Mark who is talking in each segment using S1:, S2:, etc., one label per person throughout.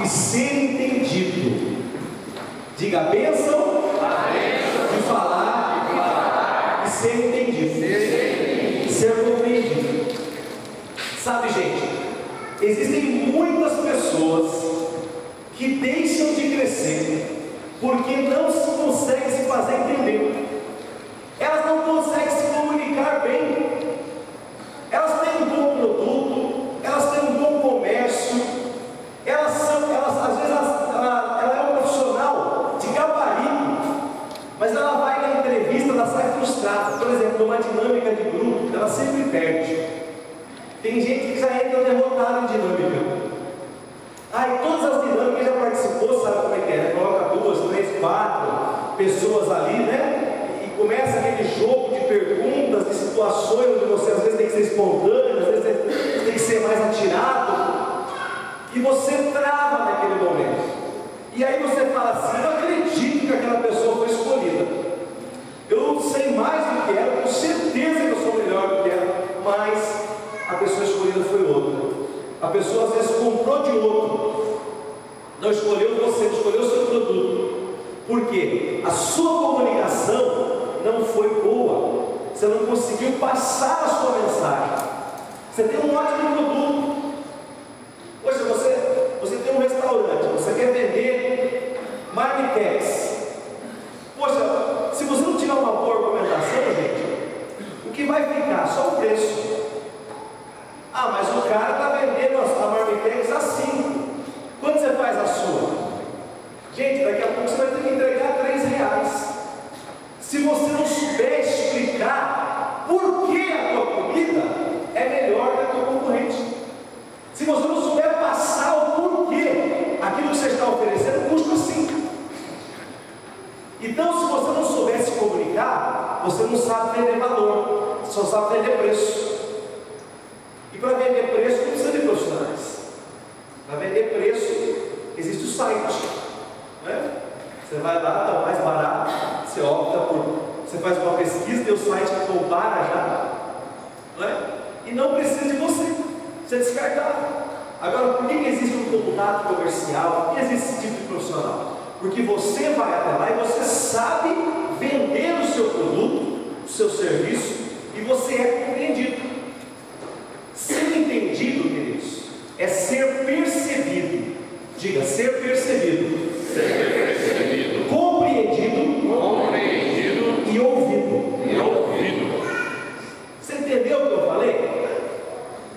S1: e ser entendido. Diga: a bênção de falar e ser entendido, ser compreendido. Sabe, gente, existem muitas pessoas que deixam de crescer porque não se conseguem se fazer entender. Elas não conseguem se comunicar bem. Elas têm um bom produto, elas têm um bom comércio, às vezes ela é um profissional de gabarito, mas ela vai na entrevista, ela sai frustrada. Por exemplo, numa dinâmica de grupo, ela sempre perde. Tem gente que já entra derrotada em dinâmica. E todas as dinâmicas já participou, sabe como é que é? Coloca 2, 3, 4 pessoas ali, né? E começa aquele jogo de perguntas, de situações onde você às vezes tem que ser espontâneo, às vezes você tem que ser mais atirado, e você trava naquele momento. E aí você fala assim: eu não acredito que aquela pessoa foi escolhida. Eu sei mais do que ela, tenho certeza que eu sou melhor do que ela, mas a pessoa escolhida foi outra. A pessoa às vezes comprou de outro, não escolheu você, não escolheu o seu produto. Por quê? A sua comunicação não foi boa, você não conseguiu passar a sua mensagem. Você tem um ótimo produto. Poxa, você tem um restaurante, você quer vender marmitex. Poxa, se você não tiver uma boa argumentação, gente, o que vai ficar? Só o preço. Mas o cara está vendendo a marmitex a 5. Quando você faz a sua? Gente, daqui a pouco você vai ter que entregar R$3. Se você não souber explicar por que a tua comida é melhor que a tua concorrente, se você não souber passar o porquê aquilo que você está oferecendo custa 5. Então, se você não souber se comunicar, você não sabe vender valor, só sabe vender preço. E para vender preço não precisa de profissionais. Para vender preço existe o site, né? Você vai lá, está mais barato, você opta você faz uma pesquisa, tem o site que compara já, né? E não precisa de você é descartável. Agora, por que existe um contato comercial? Por que existe esse tipo de profissional? Porque você vai até lá e você sabe vender o seu produto, o seu serviço, e você é compreendido. Ser entendido, queridos, é ser percebido. Diga: ser percebido.
S2: Ser percebido.
S1: Compreendido.
S2: Compreendido.
S1: E ouvido.
S2: E ouvido.
S1: Você entendeu o que eu falei?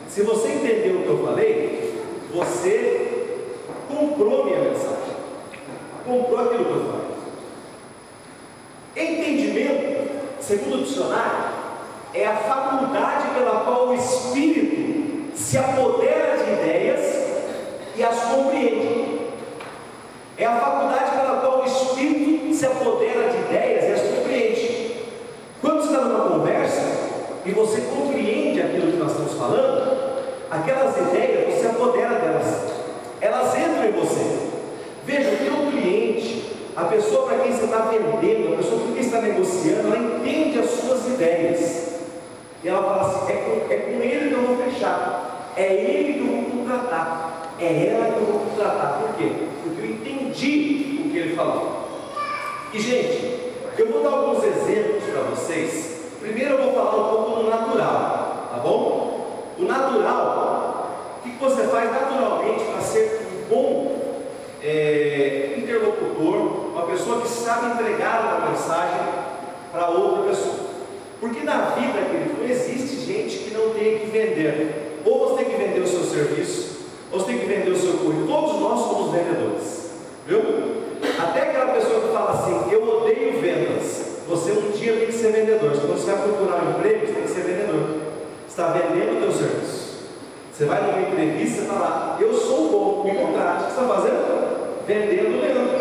S1: Se você entendeu o que eu falei, você comprou minha mensagem. Comprou aquilo que eu falei. Entendimento, segundo o dicionário, é a faculdade pela qual o espírito se apodera de ideias e as compreende. É a faculdade pela qual o espírito se apodera de ideias e as compreende. Quando você está numa conversa e você compreende aquilo que nós estamos falando, aquelas ideias, você apodera delas, elas entram em você. Veja, o teu cliente, a pessoa para quem você está vendendo, a pessoa com quem você está negociando, ela entende as suas ideias. E ela fala assim: é com ele que eu vou fechar, é ele que eu vou contratar, é ela que eu vou contratar. Por quê? Porque eu entendi o que ele falou. E gente, eu vou dar alguns exemplos para vocês. Primeiro eu vou falar um pouco do natural, tá bom? O natural, o que você faz naturalmente para ser um bom interlocutor, uma pessoa que sabe entregar uma mensagem para outra pessoa. Porque na vida, querido, não existe gente que não tem que vender. Ou você tem que vender o seu serviço, ou você tem que vender o seu currículo. Todos nós somos vendedores, viu? Até aquela pessoa que fala assim: eu odeio vendas. Você um dia tem que ser vendedor. Quando você vai procurar um emprego, você tem que ser vendedor. Você está vendendo o teu serviço. Você vai numa entrevista e fala: eu sou bom, me contrate. O que você está fazendo? Vendendo o Leandro,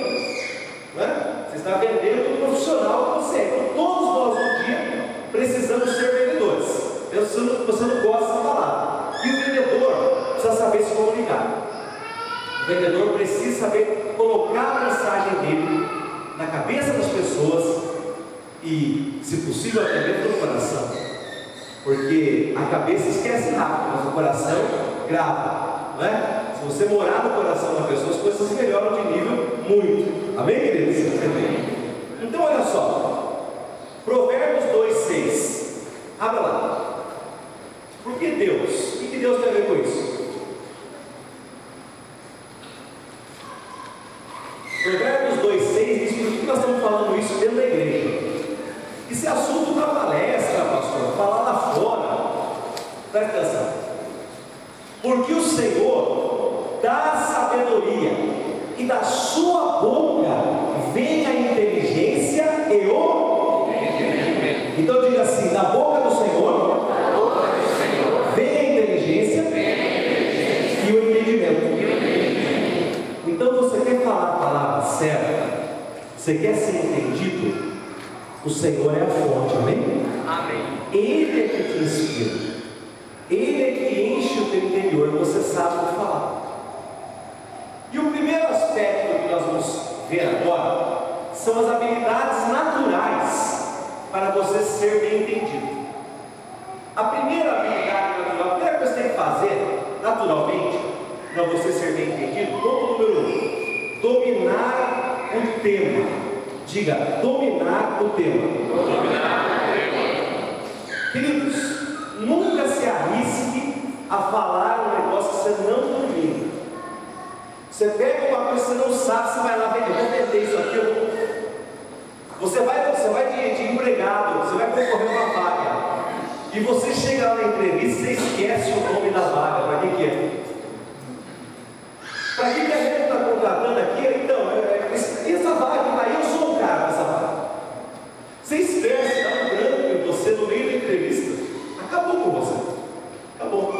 S1: né? Você está vendendo o profissional que você é. Então todos nós um dia precisamos ser vendedores. Você não gosta de falar. E o vendedor precisa saber se comunicar. O vendedor precisa saber colocar a mensagem dele na cabeça das pessoas e, se possível, até dentro do coração. Porque a cabeça esquece rápido, mas o coração grava, não é? Se você morar no coração da pessoa, as coisas melhoram de nível muito. Amém, queridos? Então, olha só. Provérbios 2,6. Abra lá. Por que Deus? O que Deus tem a ver com isso? Provérbios 2,6 diz por que nós estamos falando isso dentro da igreja. Isso é assunto para palestra, pastor, falar lá fora. Presta atenção. Porque o Senhor dá sabedoria, e da sua boca vem a inteligência e o entendimento. Então diga assim: da boca do Senhor vem a inteligência e o entendimento. Então você quer falar a palavra certa, você quer ser entendido, o Senhor é a fonte, amém?
S3: Amém.
S1: Ele é que te inspira, Ele é que enche o teu interior, você sabe o que falar. E o primeiro aspecto que nós vamos ver agora são as habilidades naturais para você ser bem entendido. A primeira habilidade natural, a primeira coisa que você tem que fazer naturalmente para você ser bem entendido, ponto número 1: dominar o tema. Diga, dominar o tema.
S2: Dominar o tema.
S1: Queridos, nunca se arrisque a falar um negócio que você não domina. Você pega uma coisa que você não sabe, você vai lá vender, vou vender isso aqui. Você vai de empregado, você vai concorrer a uma vaga. E você chega lá na entrevista e você esquece o nome da vaga. Para que é? Para que a gente está contratando aqui? Então, essa vaga que está aí, eu sou o cara dessa vaga. Você esquece, dá um branco em você no meio da entrevista. Acabou com você. Acabou.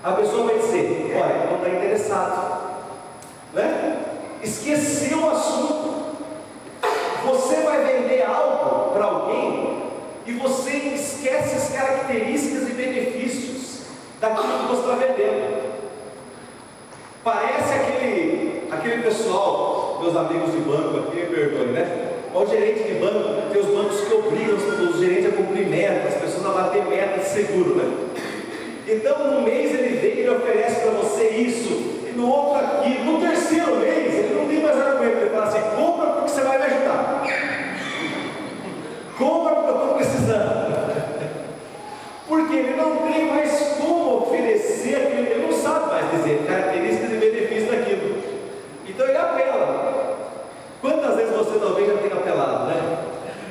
S1: A pessoa vai dizer: olha, não está interessado. Né? Esqueceu o assunto. Você vai vender algo para alguém e você esquece as características e benefícios daquilo que você está vendendo. Parece aquele pessoal, meus amigos de banco aqui, me perdoem, né? O gerente de banco, tem os bancos que obrigam os gerentes a cumprir metas, as pessoas a bater metas de seguro, né? Então, no mês ele vem e ele oferece para você isso, e no outro aquilo. No terceiro mês, ele não tem mais argumento, ele fala assim: compra porque você vai me ajudar. Compra porque eu estou precisando. Porque ele não tem mais como oferecer aquilo, ele não sabe mais dizer características e benefícios daquilo. Então ele apela. Quantas vezes você talvez já tenha apelado, né?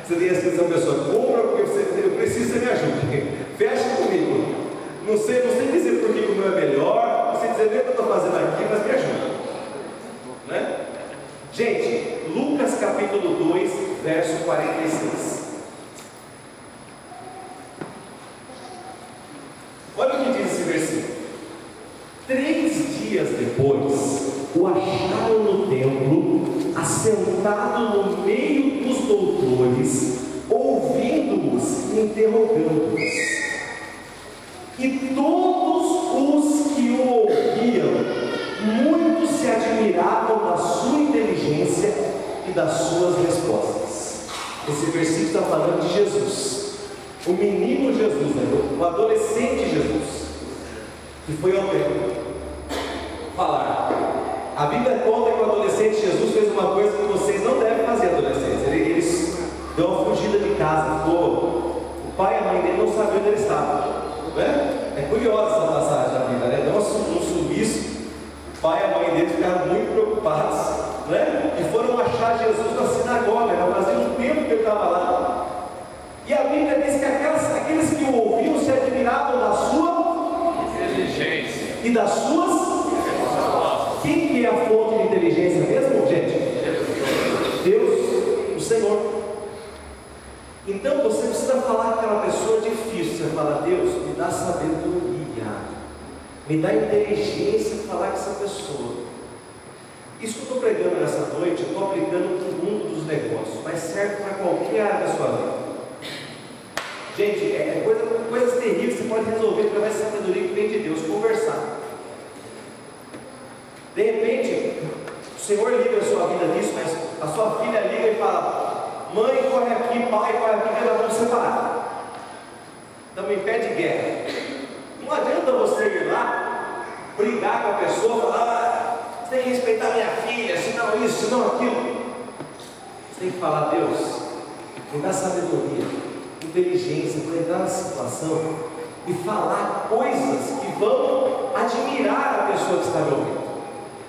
S1: Você tem assim, essa pessoa: compra porque eu preciso que você me ajude. Fecha comigo. Não sei dizer por que o meu é melhor, não sei dizer nem o que eu estou fazendo aqui, mas me ajuda. Né? Gente, Lucas capítulo 2, verso 46. Olha o que diz esse versículo. 3 dias depois, o acharam no templo, assentado no meio dos doutores, ouvindo-os e interrogando-os. E todos os que o ouviam, muito se admiravam da sua inteligência e das suas respostas. Esse versículo está falando de Jesus, o menino Jesus, né? O adolescente Jesus, que foi ao templo falar. A Bíblia conta que o adolescente Jesus fez uma coisa que vocês não devem fazer, adolescentes. Eles deu uma fugida de casa, ficou. O pai e a mãe dele não sabiam onde ele estava. É curiosa essa passagem da vida, né? Deu um sumiço. O pai e a mãe dele ficaram muito preocupados, né? E foram achar Jesus na sinagoga, né? Fazia um tempo que ele estava lá. E a Bíblia diz que aqueles que o ouviam se admiravam da sua
S2: inteligência
S1: e das suas. Quem que é a fonte de inteligência mesmo, gente? Deus, o Senhor. Então você precisa falar com aquela pessoa difícil. Você fala: Deus, me dá sabedoria, me dá inteligência para falar com essa pessoa. Isso que eu estou pregando nessa noite, eu estou aplicando para o mundo dos negócios, mas serve para qualquer área da sua vida. Gente, coisas terríveis que você pode resolver através da sabedoria que vem de Deus. Conversar. De repente, o Senhor livra a sua vida disso, mas a sua filha liga e fala: mãe, corre aqui, pai, corre aqui, que nós vamos separar. Estamos em pé de guerra. Não adianta você ir lá brigar com a pessoa, falar, você tem que respeitar minha filha, senão isso, senão aquilo. Você tem que falar, Deus, me dá sabedoria, inteligência para entrar na situação e falar coisas que vão admirar a pessoa que está me ouvindo.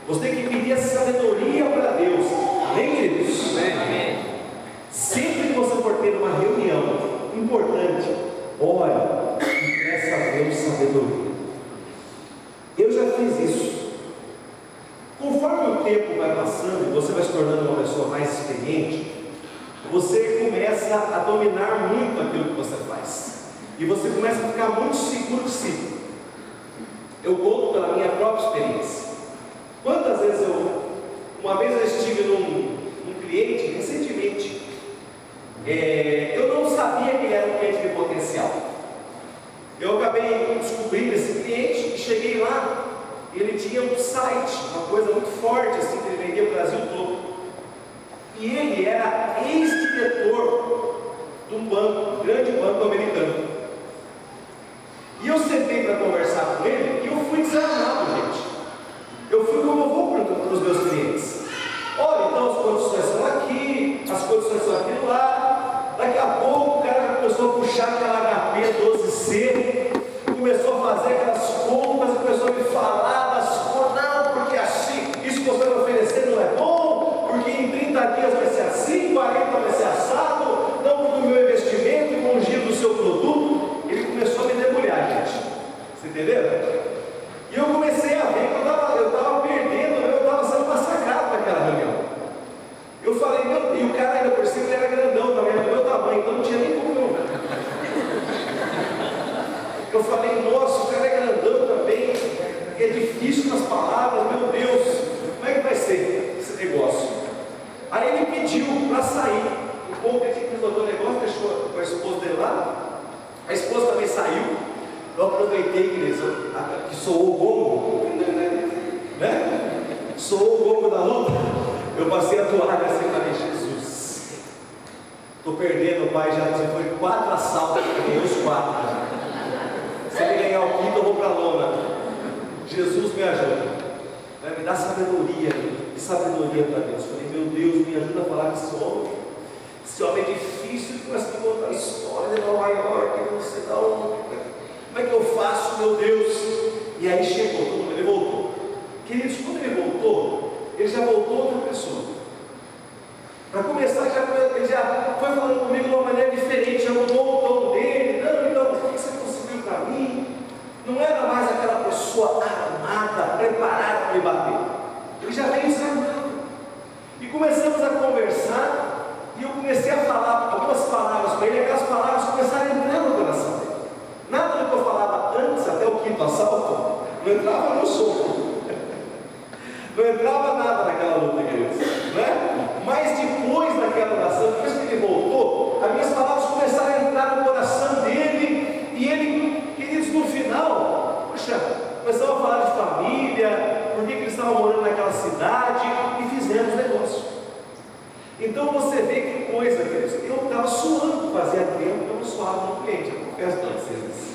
S1: Você tem que pedir essa sabedoria para Deus. Amém, queridos? Amém. Sempre que você for ter uma reunião importante, ore e peça a Deus sabedoria. Eu já fiz isso. Conforme o tempo vai passando e você vai se tornando uma pessoa mais experiente, você começa a dominar muito aquilo que você faz. E você começa a ficar muito seguro de si. Eu conto pela minha própria experiência. Quantas vezes uma vez eu estive num cliente, recentemente, eu não sabia que ele era um cliente de potencial. Eu acabei descobrindo esse cliente e cheguei lá, e ele tinha um site, uma coisa muito forte, assim, que ele vendia o Brasil todo. E ele era ex-diretor de um banco, um grande banco americano. E eu sentei para conversar com ele, e eu fui desarmado, gente. Eu fui como eu vou para os meus clientes. Olha, então as condições são aqui, as condições são aquilo lá. Daqui a pouco o cara começou a puxar aquela HP 12C, começou a fazer aquelas contas, começou a me falar das contas, não, porque assim, isso que você vai oferecer não é bom, porque em 30 dias vai ser assim, 40 vai ser assado, não porque o meu investimento e com o giro do seu produto. Ele começou a me debulhar, gente. Você entendeu? E eu comecei a ver que eu estava perdendo, eu estava sendo massacrado naquela reunião. Eu falei, meu, e o cara ainda por cima, ele era grandão também, era do meu tamanho, então não tinha nem como eu falei, nossa, o cara é grandão também, é difícil nas palavras, meu Deus, como é que vai ser esse negócio? Aí ele pediu para sair, o povo que tinha que resolver o negócio, deixou com a esposa dele lá, a esposa também saiu. Eu aproveitei, que soou o gongo, né? Soou o gongo da luta. Eu passei a toalha assim e falei, Jesus, estou perdendo, pai, já foi 4 assaltos, eu ganhei os 4. Se ele ganhar o 5º, eu vou para a lona. Jesus me ajuda, né? Me dá sabedoria, e sabedoria para Deus. Falei, meu Deus, me ajuda a falar com esse homem é difícil, começa a contar a história de Nova York, não sei da onde. Como é que eu faço, meu Deus? E aí chegou, ele voltou. Queridos, quando ele já voltou outra pessoa. Para começar, ele já foi falando comigo de uma maneira diferente, já mudou o tom dele. Não, então, o que você conseguiu para mim? Não era mais aquela pessoa armada, preparada para me bater. Ele já veio desarmado. E começamos a conversar, e eu comecei a falar algumas palavras para ele, e aquelas palavras começaram a entrar no coração dele. Nada do que eu falava antes, até o 5º assalto, não entrava no soco. Não entrava nada naquela luta, queridos, né? Mas depois daquela oração, depois que ele voltou, as minhas palavras começaram a entrar no coração dele, e ele, queridos, no final, poxa, começamos a falar de família, por que eles estavam morando naquela cidade, e fizemos negócio. Então você vê que coisa, queridos, eu estava suando, fazia tempo que eu não suava no cliente, eu confesso para vocês.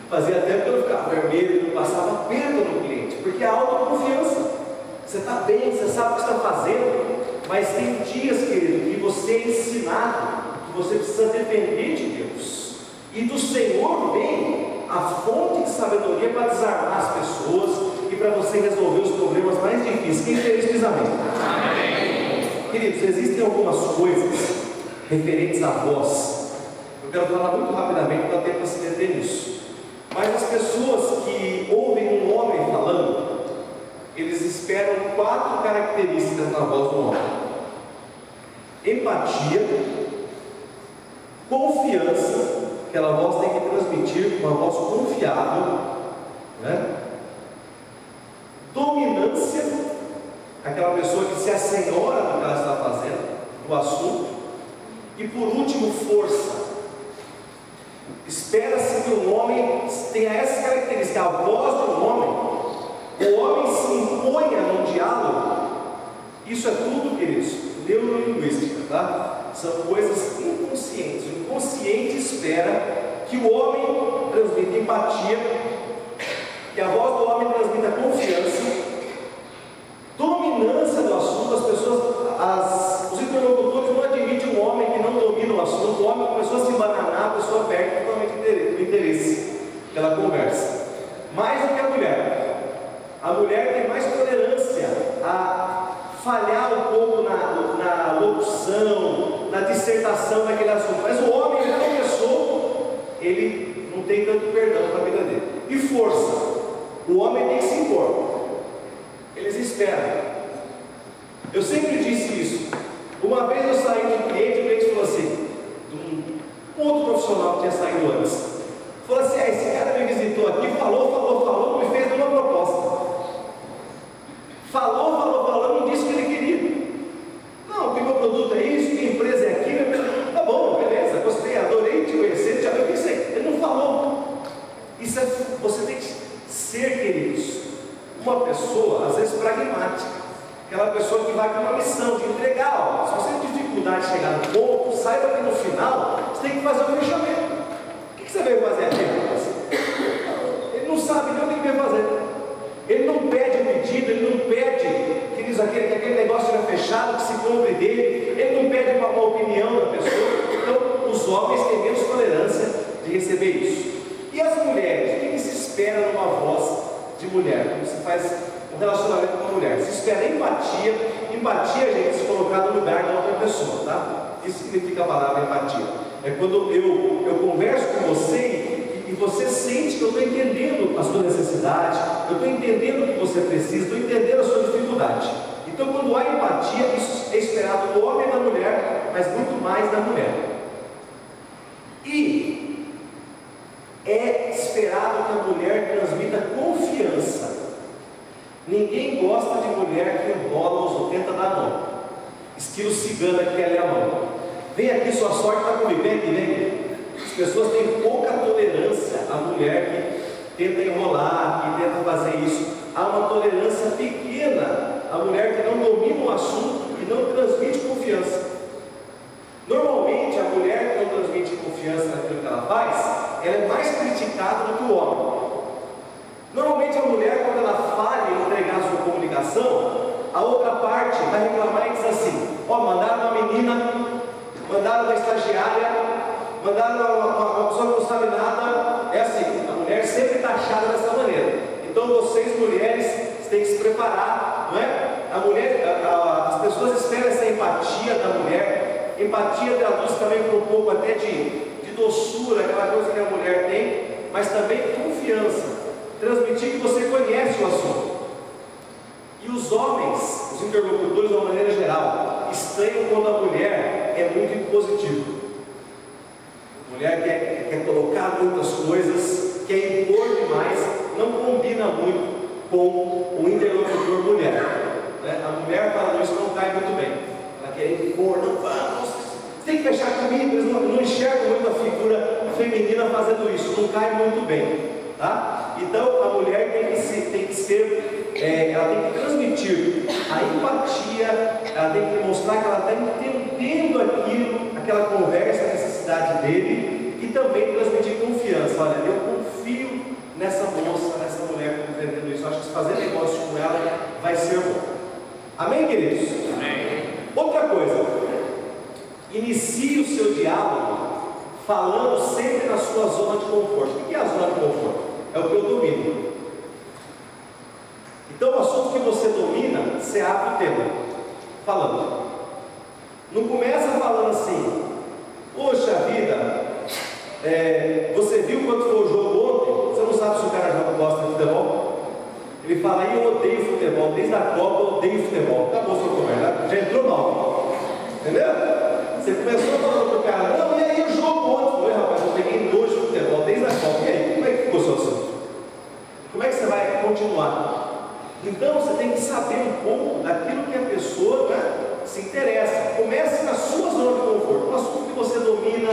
S1: Fazia tempo que eu não ficava vermelho, não passava perto no cliente, porque a autoconfiança. Você está bem, você sabe o que está fazendo, mas tem dias, querido, que você é ensinado, que você precisa depender de Deus. E do Senhor vem a fonte de sabedoria para desarmar as pessoas e para você resolver os problemas mais difíceis. Quem fez diz amém? Amém. Queridos, existem algumas coisas referentes à voz. Eu quero falar muito rapidamente para ter para se deter nisso. Mas as pessoas que ouvem um homem falando, eles esperam 4 características na voz do homem: empatia, confiança, aquela voz tem que transmitir uma voz confiável, né? Dominância, aquela pessoa que se assenhora do que ela está fazendo, do assunto, e por último, força. Espera-se que o homem tenha essa característica, a voz do homem. O homem se imponha num diálogo. Isso é tudo, queridos, neurolinguística, tá? São coisas inconscientes. O inconsciente espera que o homem transmita empatia, que a voz do homem transmita confiança dominância do assunto, os interlocutores não admitem um homem que não domina o assunto. O homem começou a se embananar, a pessoa perde totalmente o interesse pela conversa. Mais do que a mulher tem mais tolerância a falhar um pouco na locução, na dissertação daquele assunto. Mas o homem, ele começou, ele não tem tanto perdão para a vida dele. E força, o homem tem que se impor. Eles esperam. Eu sempre disse isso. Uma vez eu saí de um cliente, o cliente falou assim, um outro profissional que tinha saído antes, falou assim: esse cara me visitou aqui, falou, não me fez nenhuma proposta. Falou, não disse o que ele queria. Não, que meu produto é isso, que a empresa é aquilo. Tá bom, beleza, gostei, adorei te conhecer, já eu pensei. Ele não falou. Isso você tem que ser, queridos, uma pessoa, às vezes pragmática. Aquela pessoa que vai com uma missão de entregar algo. Se você tem dificuldade de chegar no ponto, saiba que no final você tem que fazer o fechamento. O que você veio fazer aqui? Ele não sabe nem o que veio fazer. Ele não pede o pedido, ele não pede que aquele negócio seja fechado, que se compre dele. Ele não pede uma opinião da pessoa. Então, os homens têm menos tolerância de receber isso. E as mulheres? O que se espera numa voz de mulher? Como se faz um relacionamento com a mulher? Se espera empatia. Empatia, gente, se colocar no lugar da outra pessoa, tá? Isso significa a palavra empatia. É quando eu converso com você e você sente que eu estou entendendo a sua necessidade, eu estou entendendo o que você precisa, estou entendendo a sua dificuldade. Então, quando há empatia, isso é esperado do homem e da mulher, mas muito mais da mulher. E é esperado que a mulher transmita confiança. Ninguém gosta de mulher que enrola ou tenta dar a mão. Estilo cigana que quer ler a mão. Vem aqui, sua sorte está comigo, vem aqui, vem. As pessoas têm pouca tolerância à mulher que tenta enrolar, que tenta fazer isso. Há uma tolerância pequena à mulher que não domina o assunto e não transmite confiança. Normalmente, a mulher que não transmite confiança naquilo que ela faz, ela é mais criticada do que o homem. Normalmente, a mulher, quando ela falha em entregar a sua comunicação, a outra parte vai reclamar e diz assim: mandaram uma menina, mandaram uma estagiária, mandaram uma pessoa que não sabe nada. É assim, a mulher sempre está taxada dessa maneira. Então vocês mulheres têm que se preparar, não é? As pessoas esperam essa empatia da mulher. Empatia traduz também por um pouco até de doçura, aquela coisa que a mulher tem, mas também confiança, transmitir que você conhece o assunto. E os homens, os interlocutores de uma maneira geral, estranham quando a mulher é muito impositiva. A mulher quer colocar muitas coisas, quer impor demais, não combina muito com o interlocutor mulher. A mulher falando isso não cai muito bem. Ela quer impor, não vamos, você tem que fechar comigo. Eles não enxergam muito a figura feminina fazendo isso, não cai muito bem. Tá? Então a mulher tem que ser, ela tem que transmitir a empatia, ela tem que mostrar que ela está entendendo aquela conversa, a necessidade dele, e também transmitir confiança. Olha, eu confio nessa moça, nessa mulher que está entendendo isso. Eu acho que fazer negócio com ela vai ser bom. Amém, queridos?
S2: Amém.
S1: Outra coisa, inicie o seu diálogo falando sempre na sua zona de conforto. O que é a zona de conforto? É o que eu domino. Então, o assunto que você domina, você abre o tema falando. Não começa falando assim: poxa vida, você viu quanto foi o jogo ontem? Você não sabe se o cara gosta de futebol? Ele fala: eu odeio futebol, desde a Copa eu odeio futebol. Acabou a sua conversa, já entrou mal. Entendeu? Você começou falando pro cara: não, e aí o jogo ontem? Eu falei: rapaz, eu peguei nojo de futebol desde a Copa. E aí, como é que ficou o seu assunto? Como é que você vai continuar? Então você tem que saber um pouco daquilo que a pessoa se interessa. Comece na sua zona de conforto, no assunto que você domina.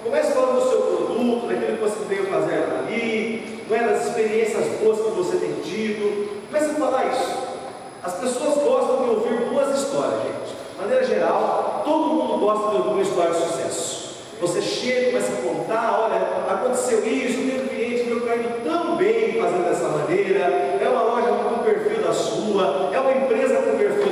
S1: Comece falando do seu produto, daquilo que você veio fazer ali, das experiências boas que você tem tido. Comece a falar isso. As pessoas gostam de ouvir boas histórias, gente. De maneira geral, todo mundo gosta de ouvir uma história de sucesso. Você chega, começa a contar: olha, aconteceu isso, teve um cliente meu caindo tão bem fazendo dessa maneira, é uma loja com o perfil da sua, é uma empresa com o perfil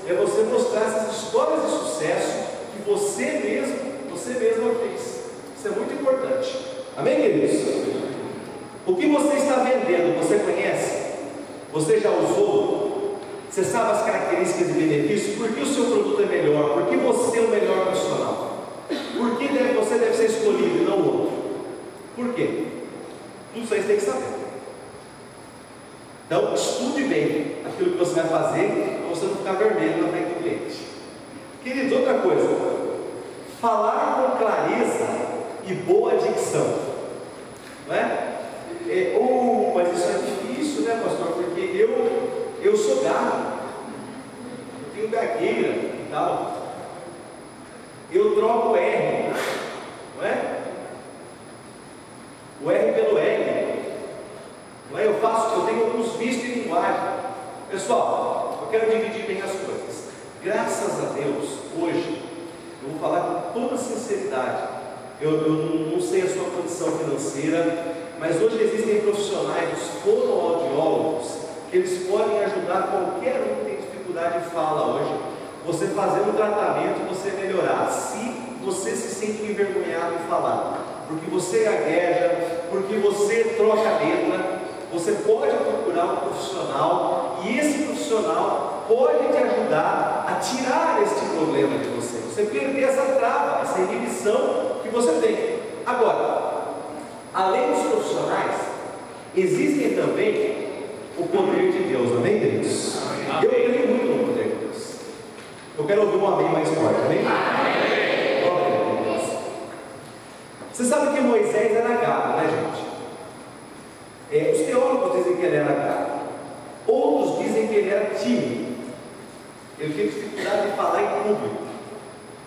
S1: é você mostrar essas histórias de sucesso que você mesma fez. Isso é muito importante. Amém, queridos? O que você está vendendo, você conhece? Você já usou? Você sabe as características e benefícios? Por que o seu produto é melhor? Por que você é o melhor profissional? Por que você deve ser escolhido e não o outro? Por quê? Tudo isso aí você tem que saber. Então, estude bem aquilo que você vai fazer, para você não ficar vermelho na frente do cliente. Queridos, outra coisa, falar com clareza e boa dicção, não é? Mas isso é difícil, né, pastor? Porque eu sou gago, eu tenho gagueira e tal, eu troco o R, não é? O R pelo L, não é? Eu tenho alguns vícios de linguagem. Pessoal, eu quero dividir bem as coisas. Graças a Deus, hoje, eu vou falar com toda sinceridade. Eu não sei a sua condição financeira, mas hoje existem profissionais, os fonoaudiólogos, que eles podem ajudar qualquer um que tem dificuldade de fala hoje. Você fazer um tratamento, você melhorar. Se você se sente envergonhado em falar, porque você gagueja, porque você troca a letra, você pode procurar um profissional, e esse profissional pode te ajudar a tirar este problema de você. Você perder essa trava, essa inibição que você tem. Agora, além dos profissionais, existem também o poder de Deus, amém, queridos? Eu creio muito no poder de Deus. Eu quero ouvir um amém mais forte, amém? Glória a Deus. Você sabe que Moisés era gago, né, gente? Os teólogos dizem que ele era gago, outros dizem que ele era tímido, ele tinha dificuldade de falar em público.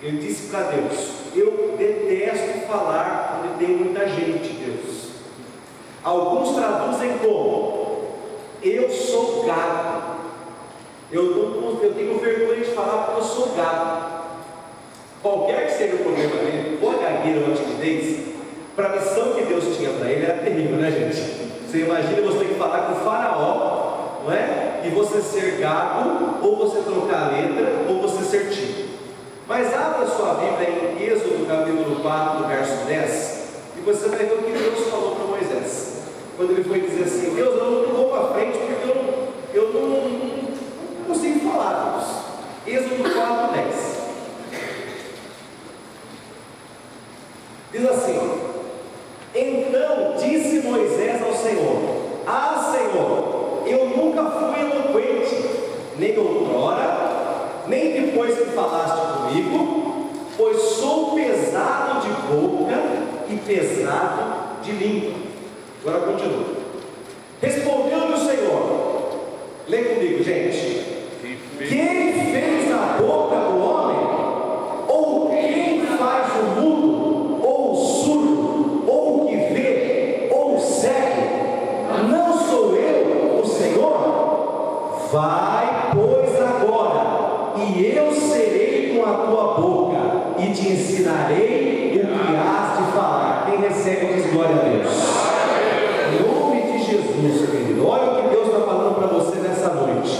S1: Ele disse para Deus: eu detesto falar quando tem muita gente, Deus. Alguns traduzem como: eu sou gago, eu tenho vergonha de falar porque eu sou gago. Qualquer que seja o problema dele, ou a gagueira ou a timidez, para a missão que Deus tinha para ele era terrível, né, gente? Você imagina você ter que falar com o faraó, não é? E você ser gago, ou você trocar a letra, ou você ser tímido. Mas abra sua Bíblia em Êxodo capítulo 4, verso 10, e você vai ver o que Deus falou para Moisés. Quando ele foi dizer assim: Deus, eu não vou para frente porque eu não consigo falar, Deus. Êxodo 4, 10. Diz assim: então disse Moisés ao Senhor: ah, Senhor, eu nunca fui eloquente, nem outrora, nem depois que falaste comigo, pois sou pesado de boca e pesado de língua. Agora continua. Respondeu-lhe o Senhor, lê comigo, gente: quem fez a boca do homem? Ou quem faz o mudo, ou o surdo, ou o que vê, ou o cego? Não sou eu, o Senhor? Vai, pois, agora, e eu serei com a tua boca, e te ensinarei o que has de falar. Quem recebe diz glória a Deus. Em nome de Jesus, querido, olha o que Deus está falando para você nessa noite.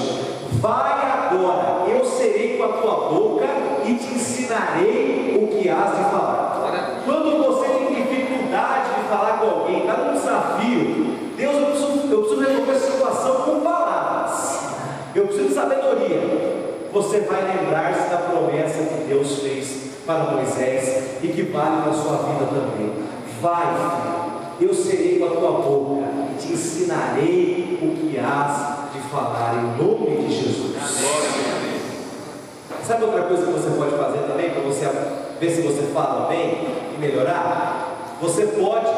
S1: Vai agora, eu serei com a tua boca, e te ensinarei o que has de falar. Quando você tem dificuldade de falar com alguém, está num desafio, Deus, eu preciso resolver essa situação com palavras, eu preciso de sabedoria. Você vai lembrar-se da promessa que Deus fez para Moisés e que vale na sua vida também. Vai, filho, eu serei com a tua boca e te ensinarei o que has de falar, em nome de Jesus. Sabe outra coisa que você pode fazer também para você ver se você fala bem e melhorar? Você pode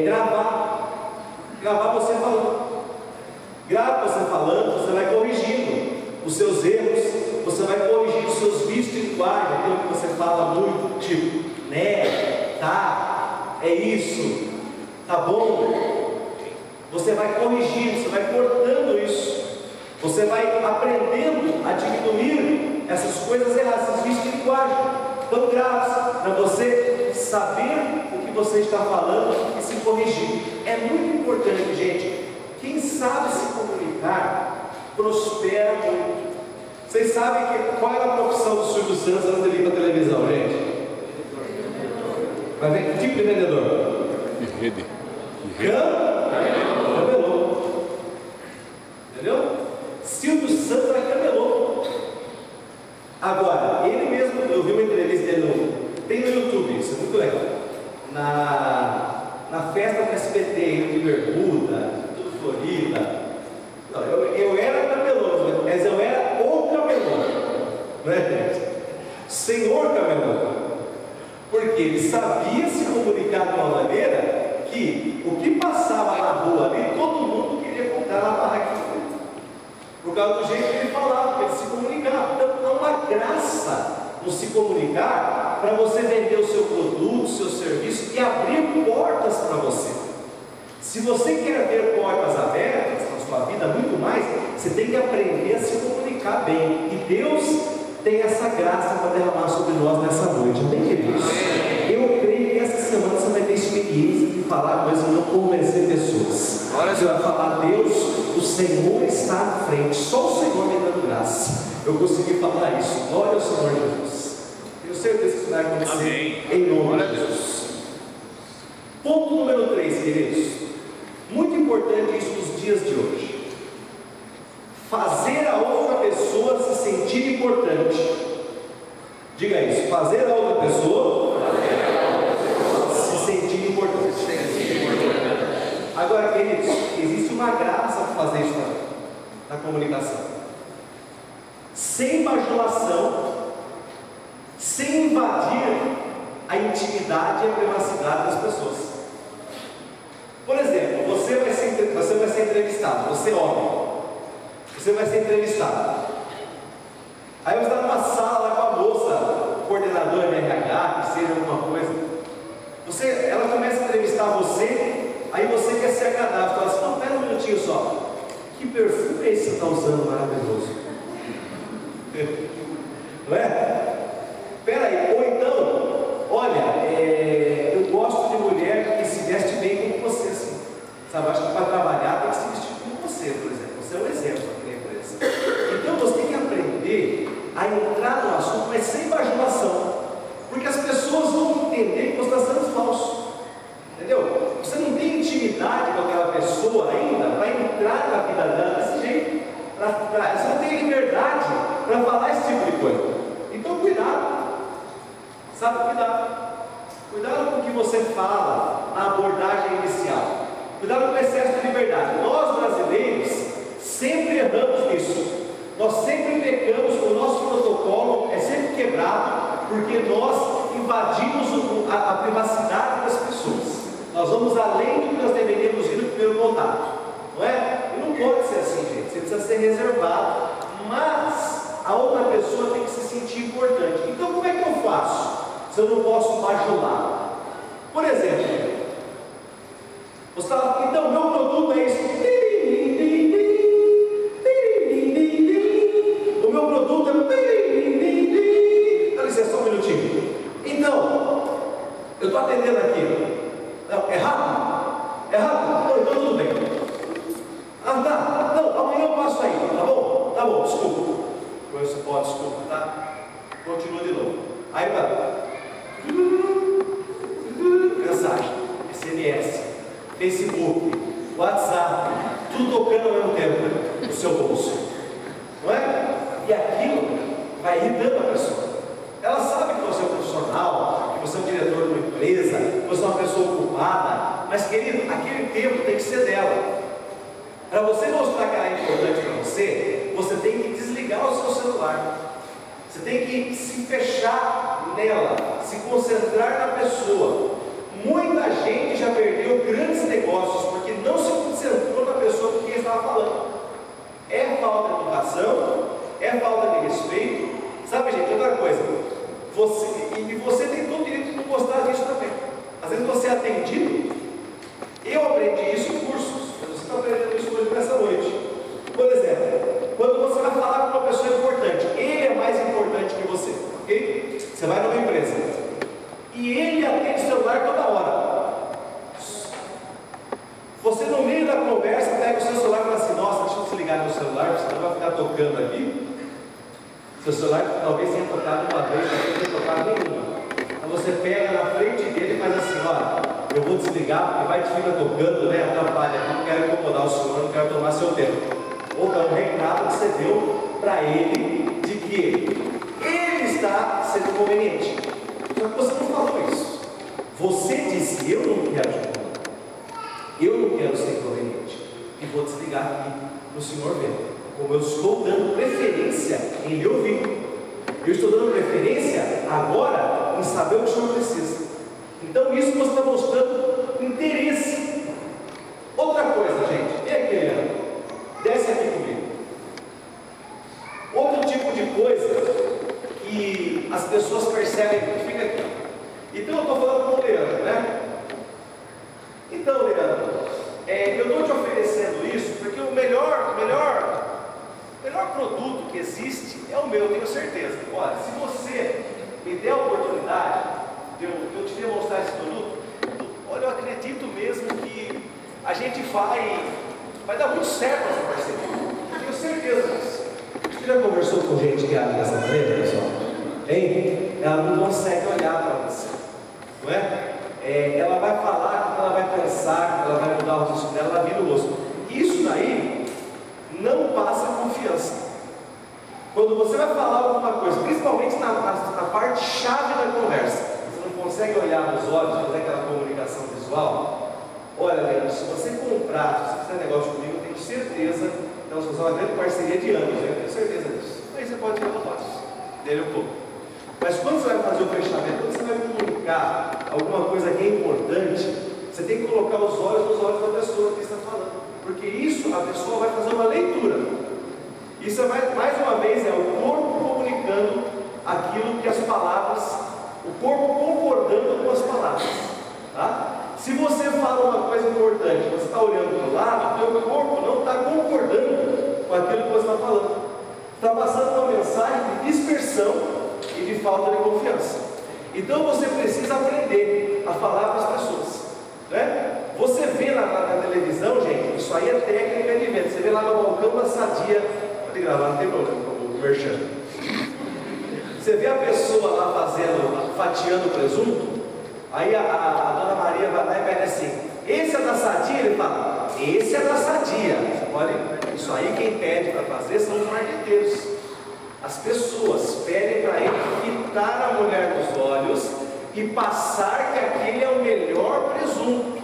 S1: gravar você falando. Grava você falando, você vai corrigindo os seus erros, você vai corrigindo os seus vícios de linguagem, aquilo que você fala muito, tipo, né, tá, é isso, tá bom? Você vai corrigindo, você vai cortando isso, você vai aprendendo a diminuir essas coisas erradas, esses vícios de linguagem. Então, grave para você saber o que você está falando e se corrigir. É muito importante, gente. Quem sabe se comunicar prospera muito. Vocês sabem qual era a profissão do Silvio Santos antes de vir para a televisão, gente? Vai ver que tipo de vendedor?
S2: De rede.
S1: Camelô. Entendeu? Silvio Santos era camelô. Agora, ele mesmo, eu vi uma entrevista dele, tem no YouTube, isso é muito legal. Na festa do SBT, ele de bermuda, tudo florida. Não, eu era camelô, mas eu era o camelô, não é, gente? Senhor camelô. Porque ele sabia se comunicar de uma maneira que o que passava na rua ali, todo mundo queria comprar na barraquinha. Por causa do jeito que ele falava, que ele se comunicava. Então há uma graça no se comunicar para você vender o seu produto, o seu serviço e abrir portas para você. Se você quer ver portas abertas na sua vida, muito mais, você tem que aprender a se comunicar bem. E Deus tem essa graça para derramar sobre nós nessa noite. Amém, queridos? Eu creio que essa semana você vai ter experiência de falar coisas e não convencer pessoas. Você vai falar: Deus, o Senhor está à frente, só o Senhor me dando graça. Eu consegui falar isso. Glória ao Senhor Jesus. Tenho certeza que isso vai acontecer.
S2: Amém.
S1: Em nome de Jesus. Ponto número 3, queridos. Muito importante isso nos dias de hoje. Fazer a outra pessoa se sentir importante. Diga isso. Fazer a outra pessoa se sentir importante. Agora, queridos, existe uma graça para fazer isso na comunicação. Sem bajulação, sem invadir a intimidade e a privacidade das pessoas. Por exemplo, você vai ser entrevistado, você é homem. Você vai ser entrevistado. Aí você está numa sala com a moça, coordenadora de RH, que seja alguma coisa. Ela começa a entrevistar você, aí você quer ser agradável. Fala assim: não, pera um minutinho só. Que perfume é esse que você está usando maravilhoso? Não é? Pera aí. Ou então, olha, eu gosto de mulher que se veste bem como você, assim. Sabe, acho que para trabalhar tem que se vestir como você, por exemplo. Você é um exemplo aqui na empresa. Então você tem que aprender a entrar no assunto, mas sem bajulação. Porque as pessoas vão entender que você está sendo falso. Entendeu? Você não tem intimidade com aquela pessoa ainda para entrar na vida dela desse jeito. Você não tem liberdade para falar esse tipo de coisa. Então cuidado. Sabe, cuidado. Cuidado com o que você fala na abordagem inicial. Cuidado com o excesso de liberdade. Nós brasileiros sempre erramos nisso. Nós sempre pecamos, o nosso protocolo é sempre quebrado, porque nós invadimos a privacidade das pessoas. Nós vamos além do que nós deveríamos ir no primeiro contato, não é? E não pode ser assim, gente. Você precisa ser reservado, mas a outra pessoa tem que se sentir importante. Então como é que eu faço se eu não posso bajular? Por exemplo, você fala: então meu produto é isso. O meu produto é. Dá licença, só um minutinho. Então, eu estou atendendo aqui. Não, é rápido? É rápido? Não, então tudo bem. Ah, tá. Não, amanhã eu passo aí, tá bom? Tá bom, desculpa. Você pode, desculpa, tá? Continua de novo. Aí vai. Mensagem, SMS, Facebook, WhatsApp, tudo tocando ao mesmo tempo no seu bolso. Não é? E aquilo vai irritando a pessoa. Ela sabe que você é um profissional, que você é um diretor de uma empresa, que você é uma pessoa ocupada, mas, querido, aquele tempo tem que ser dela. Para você mostrar que ela é importante para você, você tem que desligar o seu celular. Você tem que se fechar nela, se concentrar na pessoa. Muita gente já perdeu grandes negócios porque não se concentrou na pessoa com quem estava falando. É falta de educação, é falta de respeito. Sabe, gente, outra coisa, você tem todo o direito de não gostar disso também. Às vezes você é atendido. Eu aprendi isso em cursos, mas você está aprendendo isso hoje nessa noite. Por exemplo, quando você vai falar com uma pessoa importante, ele é mais importante que você, ok? Você vai numa empresa e ele atende o celular toda hora. Você, no meio da conversa, pega o seu celular e fala assim: nossa, deixa eu desligar meu celular, senão vai ficar tocando aqui. Seu celular talvez tenha tocado uma vez, talvez tenha tocado nenhuma. Então você pega na frente dele e faz assim: olha, eu vou desligar porque vai que fica tocando, né? Atrapalha aqui, não quero incomodar o senhor, não quero tomar seu tempo. Ou é um recado que você deu para ele de que ele está sendo conveniente. Só que você não falou isso. Você disse: eu não quero te incomodar, eu não quero ser inconveniente, e vou desligar aqui para o senhor ver. Como eu estou dando preferência em lhe ouvir, eu estou dando preferência agora em saber o que o senhor precisa. Então isso você está mostrando interesse. Outra coisa, gente, vem aqui, Leandro, desce aqui comigo. Outro tipo de coisa que as pessoas percebem, fica aqui. Então eu estou falando com o Leandro, né? Então, Leandro, eu estou te oferecendo isso porque o melhor produto que existe é o meu, tenho certeza. Olha, se você me der a oportunidade de eu te demonstrar esse produto, olha, eu acredito mesmo que a gente vai dar muito certo essa parceria. Eu tenho certeza disso. Você já conversou com gente que age dessa maneira, pessoal? Hein? Ela não consegue olhar para você, não é? Ela vai falar, ela vai pensar, ela vai mudar o discurso dela, ela vira o rosto. Isso daí não passa confiança. Quando você vai falar alguma coisa, principalmente na parte chave da conversa, você não consegue olhar nos olhos, fazer aquela comunicação visual. Olha, Leandro, se você comprar, se você fizer negócio comigo, eu tenho certeza, então se você é uma grande parceria de anos, eu tenho certeza disso. Aí você pode tirar os olhos dele um pouco. Mas quando você vai fazer o fechamento, quando você vai comunicar alguma coisa que é importante, você tem que colocar os olhos nos olhos da pessoa que está falando, porque isso a pessoa vai fazer uma leitura. Isso é mais uma vez o corpo comunicando aquilo que as palavras, o corpo concordando com as palavras, tá? Se você fala uma coisa importante, você está olhando para o lado, o seu corpo não está concordando com aquilo que você está falando, está passando uma mensagem de dispersão e de falta de confiança. Então você precisa aprender a falar para as pessoas, né? Você vê na televisão, gente, isso aí é técnica de venda. Você vê lá no balcão da Sadia, pode gravar, não tem problema, como merchan. Você vê a pessoa lá fatiando o presunto, aí a dona Maria vai lá e pede assim: esse é da Sadia? Ele fala: esse é da Sadia. Você pode, isso aí quem pede para fazer são os marqueteiros. As pessoas pedem para ele fitar a mulher nos olhos e passar que aquele é o melhor presunto.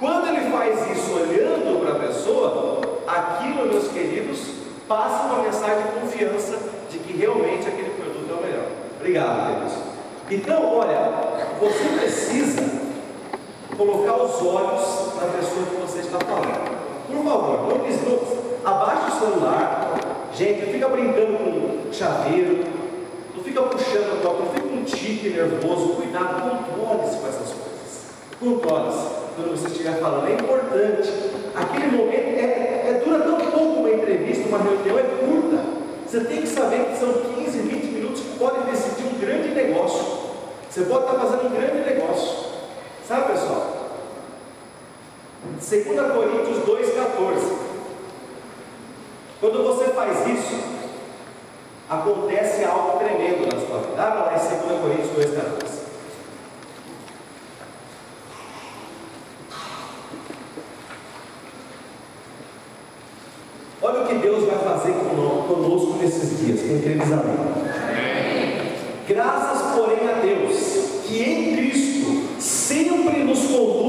S1: Quando ele faz isso olhando para a pessoa, aquilo, meus queridos, passa uma mensagem de confiança de que realmente aquele produto é o melhor. Obrigado, Deus. Então, olha, você precisa colocar os olhos na pessoa que você está falando. Por favor, não desligue, abaixe o celular. Gente, não fica brincando com chaveiro, não fica puxando a copa, não fica com um tique nervoso. Cuidado, controle-se com essas coisas. Controle-se quando você estiver falando. É importante. Aquele momento dura tão pouco uma entrevista, uma reunião é curta. Você tem que saber que são 15, 20 minutos que podem decidir um grande negócio. Você pode estar fazendo um grande negócio. Sabe, pessoal? 2 Coríntios 2,14. Quando você faz isso, acontece algo tremendo na sua vida. Lá em 2 Coríntios 2,14. Olha o que Deus vai fazer conosco nesses dias, com aqueles amigos. Graças, porém, a Deus, que em Cristo sempre nos conduz